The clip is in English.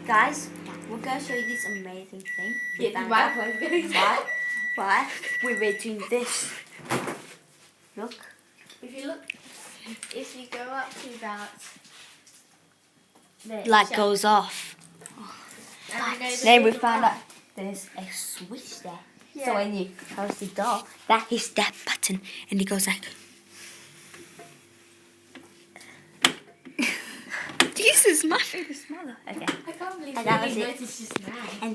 Guys, we're going to show you this amazing thing. We Yeah, the found right out. one's going Why? We were doing this. Look. If you go up to about there, Light so- goes off. and Then we found out there's a switch there. Yeah. So when you close the door, that is that button, and it goes like. This is my favorite smaller. Okay. I can't believe And you that was didn't it. notice just now.